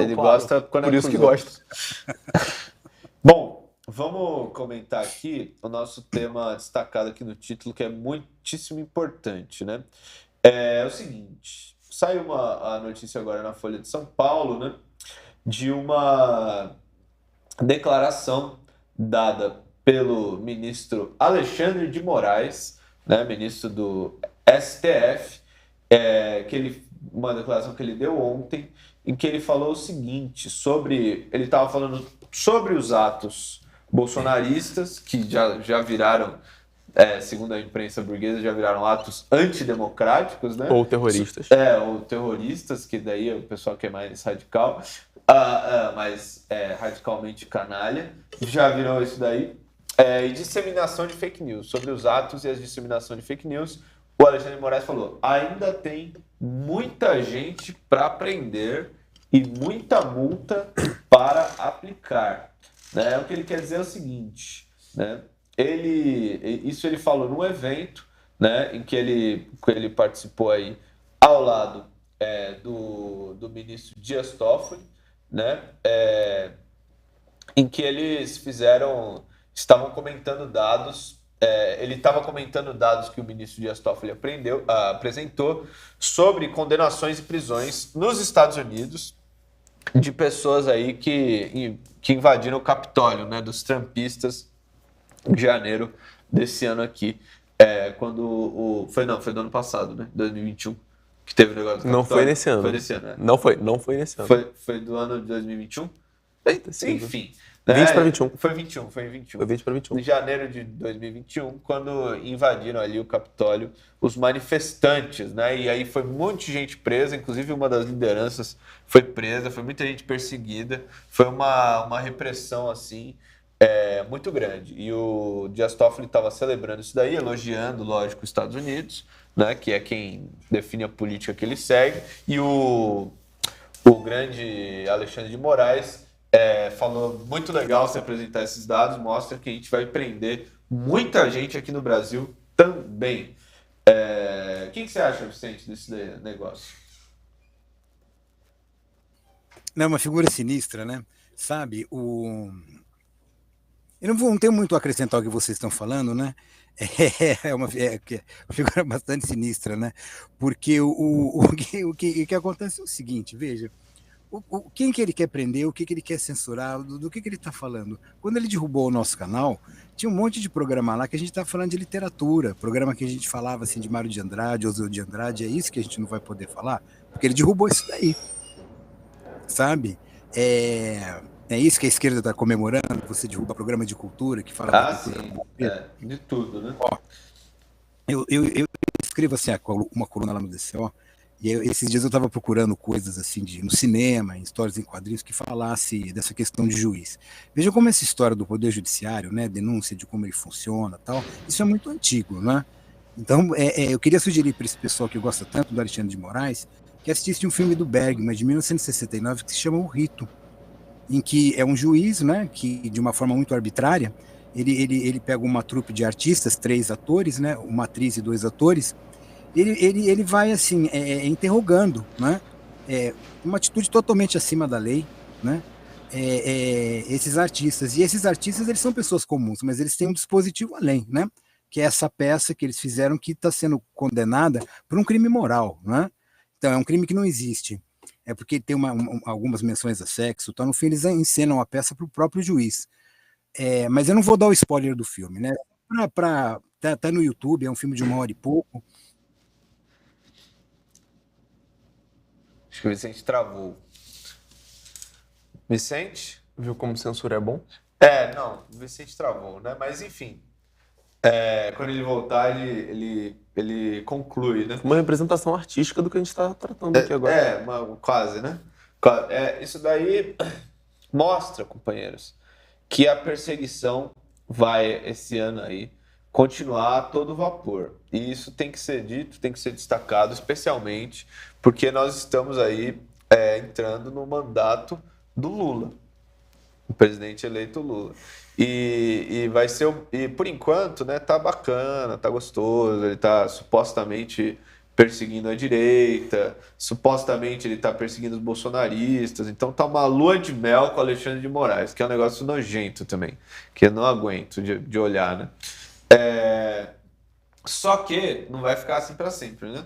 Ele claro. gosta quando Por é isso com que os gosta. Bom, vamos comentar aqui o nosso tema destacado aqui no título, que é muitíssimo importante, né? É o seguinte, saiu a notícia agora na Folha de São Paulo, né? De uma declaração dada pelo ministro Alexandre de Moraes, né, ministro do STF, uma declaração que ele deu ontem, em que ele falou o seguinte ele estava falando sobre os atos bolsonaristas, que já viraram, segundo a imprensa burguesa, já viraram atos antidemocráticos, né? Ou terroristas. Ou terroristas, que daí é o pessoal que é mais radical, mais radicalmente canalha, já virou isso daí. E disseminação de fake news. Sobre os atos e a disseminação de fake news, o Alexandre de Moraes falou: ainda tem muita gente para prender e muita multa para aplicar. Né? O que ele quer dizer é o seguinte, né? Isso ele falou num evento, né, em que ele participou aí ao lado do ministro Dias Toffoli, né, em que eles estavam comentando dados. Ele estava comentando dados que o ministro Dias Toffoli apresentou sobre condenações e prisões nos Estados Unidos de pessoas aí que invadiram o Capitólio, né, dos trumpistas, de janeiro desse ano aqui, foi do ano passado, né, 2021, que teve o negócio do Capitólio. Não foi nesse ano. Foi desse ano, né? Não foi nesse ano. Foi do ano de 2021? Eita, sim. Enfim. 20 para 21. Foi 21. Foi 20 para 21. Em janeiro de 2021, quando invadiram ali o Capitólio os manifestantes, né? E aí foi muita gente presa, inclusive uma das lideranças foi presa, foi muita gente perseguida, foi uma repressão assim muito grande. E o Dias Toffoli estava celebrando isso daí, elogiando, lógico, os Estados Unidos, né? Que é quem define a política que ele segue, e o grande Alexandre de Moraes falou: muito legal você apresentar esses dados, mostra que a gente vai prender muita gente aqui no Brasil também. O que você acha, Vicente, desse negócio? Não, uma figura sinistra, né? Sabe, eu não tenho muito a acrescentar ao que vocês estão falando, né? É uma figura bastante sinistra, né? Porque o que acontece é o seguinte, veja, quem que ele quer prender, o que ele quer censurar, do que ele está falando. Quando ele derrubou o nosso canal, tinha um monte de programa lá que a gente estava falando de literatura, programa que a gente falava assim de Mário de Andrade, Oswald de Andrade, é isso que a gente não vai poder falar, porque ele derrubou isso daí, sabe? É isso que a esquerda está comemorando, você derruba programa de cultura que fala da cultura. Sim, de tudo, né? Ó, eu escrevo assim, uma coluna lá no DCO, e esses dias eu estava procurando coisas assim no cinema, em histórias em quadrinhos que falasse dessa questão de juiz. Veja como essa história do poder judiciário, né, denúncia de como ele funciona, tal, isso é muito antigo, né? Então, eu queria sugerir para esse pessoal que gosta tanto do Alexandre de Moraes que assistisse um filme do Bergman de 1969 que se chama O Rito, em que é um juiz, né, que de uma forma muito arbitrária, ele pega uma trupe de artistas, 3 atores, né, uma atriz e 2 atores, ele vai assim interrogando, né, uma atitude totalmente acima da lei, né, esses artistas, e esses artistas eles são pessoas comuns, mas eles têm um dispositivo além, né, que é essa peça que eles fizeram que está sendo condenada por um crime moral, né, então é um crime que não existe. É porque tem algumas menções a sexo, então no fim eles encenam a peça para o próprio juiz. Mas eu não vou dar o spoiler do filme, né? Tá no YouTube, é um filme de 1 hora e pouco. Acho que o Vicente travou. Vicente? Viu como censura é bom? Não, o Vicente travou, né? Mas enfim. Quando ele voltar, ele conclui, né? Uma representação artística do que a gente está tratando aqui agora. Quase, né? Isso daí mostra, companheiros, que a perseguição vai, esse ano aí, continuar a todo vapor. E isso tem que ser dito, tem que ser destacado, especialmente porque nós estamos aí entrando no mandato do Lula, o presidente eleito Lula. E vai ser, e por enquanto, né, tá bacana, tá gostoso, ele tá supostamente perseguindo a direita, supostamente ele tá perseguindo os bolsonaristas, então tá uma lua de mel com o Alexandre de Moraes, que é um negócio nojento também, que eu não aguento de olhar, né? Só que não vai ficar assim para sempre, né?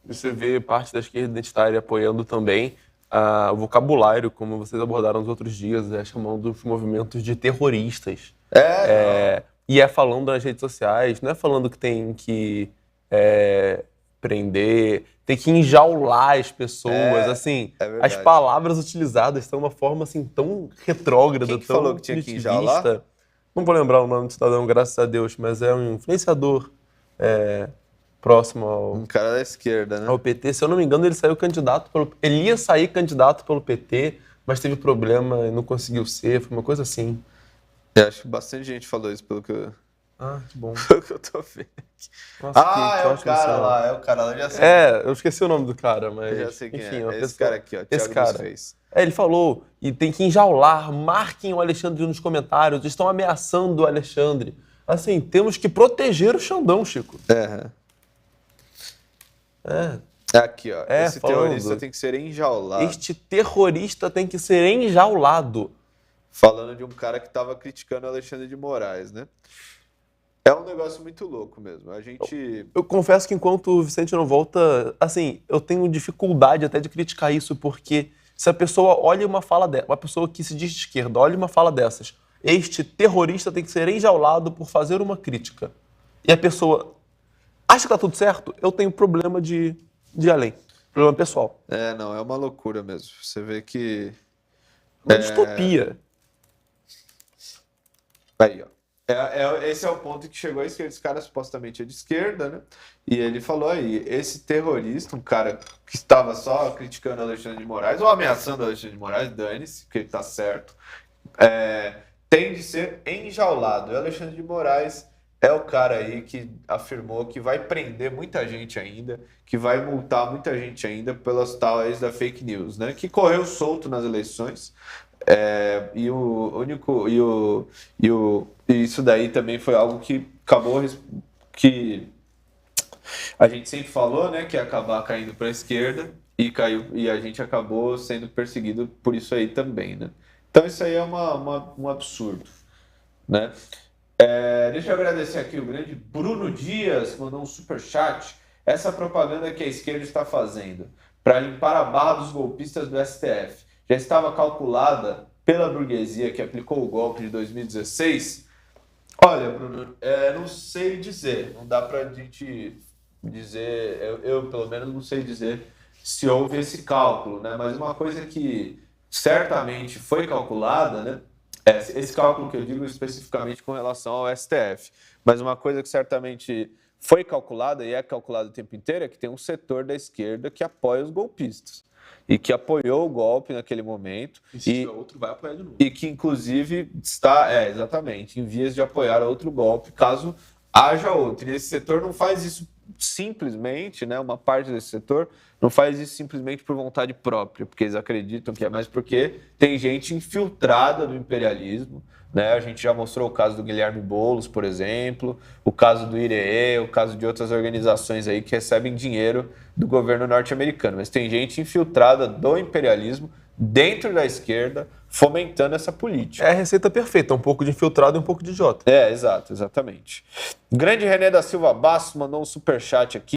Você vê parte da esquerda identitária apoiando também o vocabulário, como vocês abordaram nos outros dias, chamando os movimentos de terroristas. E falando nas redes sociais, não é falando que tem que prender, tem que enjaular as pessoas, assim, as palavras utilizadas são uma forma assim tão retrógrada, Quem que tão falou que tinha que enjaular? Não vou lembrar o nome do cidadão, graças a Deus, mas é um influenciador próximo Um cara da esquerda, né? ao PT. Se eu não me engano, ele ia sair candidato pelo PT, mas teve problema e não conseguiu ser, foi uma coisa assim. Eu acho que bastante gente falou isso pelo que eu... Que bom. Pelo que eu tô vendo aqui. Nossa, é o cara lá, já sei. Eu esqueci o nome do cara, mas... Eu já sei quem enfim, é. Esse cara aqui, ó, esse Thiago cara. dos Reis. Ele falou, e tem que enjaular, marquem o Alexandre nos comentários, estão ameaçando o Alexandre. Assim, temos que proteger o Xandão, Chico. Aqui, ó. Esse falando, terrorista tem que ser enjaulado. Este terrorista tem que ser enjaulado. Falando de um cara que estava criticando o Alexandre de Moraes, né? É um negócio muito louco mesmo. A gente... Eu confesso que enquanto o Vicente não volta, assim, eu tenho dificuldade até de criticar isso, porque se a pessoa olha uma fala dessa, uma pessoa que se diz de esquerda, olha uma fala dessas, este terrorista tem que ser enjaulado por fazer uma crítica, e a pessoa acha que tá tudo certo, eu tenho problema de ir além. Problema pessoal. Não, é uma loucura mesmo. Você vê que... Uma distopia. Aí, ó. Esse é o ponto que chegou a esquerda. Esse cara supostamente é de esquerda, né? E ele falou aí, esse terrorista, um cara que estava só criticando Alexandre de Moraes, ou ameaçando Alexandre de Moraes, dane-se, que ele tá certo, tem de ser enjaulado. E Alexandre de Moraes é o cara aí que afirmou que vai prender muita gente ainda, que vai multar muita gente ainda pelas tais da fake news, né? Que correu solto nas eleições. E isso daí também foi algo que acabou, que a gente sempre falou, né, que ia acabar caindo para a esquerda e a gente acabou sendo perseguido por isso aí também, né? Então isso aí é um absurdo, né? Deixa eu agradecer aqui o grande Bruno Dias, mandou um superchat. Essa propaganda que a esquerda está fazendo para limpar a barra dos golpistas do STF já estava calculada pela burguesia que aplicou o golpe de 2016? Olha, Bruno, não sei dizer. Não dá pra gente dizer... Eu, pelo menos, não sei dizer se houve esse cálculo, né? Mas uma coisa que certamente foi calculada, né? Esse cálculo que eu digo especificamente com relação ao STF. Mas uma coisa que certamente foi calculada, e é calculada o tempo inteiro, é que tem um setor da esquerda que apoia os golpistas. E que apoiou o golpe naquele momento. E se tiver outro, vai apoiar de novo. E que, inclusive, está, exatamente, em vias de apoiar outro golpe, caso haja outro. E esse setor não faz isso simplesmente, né, uma parte desse setor, não faz isso simplesmente por vontade própria, porque eles acreditam que é mais porque tem gente infiltrada no imperialismo, né? A gente já mostrou o caso do Guilherme Boulos, por exemplo, o caso do IRE, o caso de outras organizações aí que recebem dinheiro do governo norte-americano. Mas tem gente infiltrada do imperialismo dentro da esquerda fomentando essa política. É a receita perfeita, um pouco de infiltrado e um pouco de idiota. Exatamente. Grande René da Silva Bastos mandou um superchat aqui.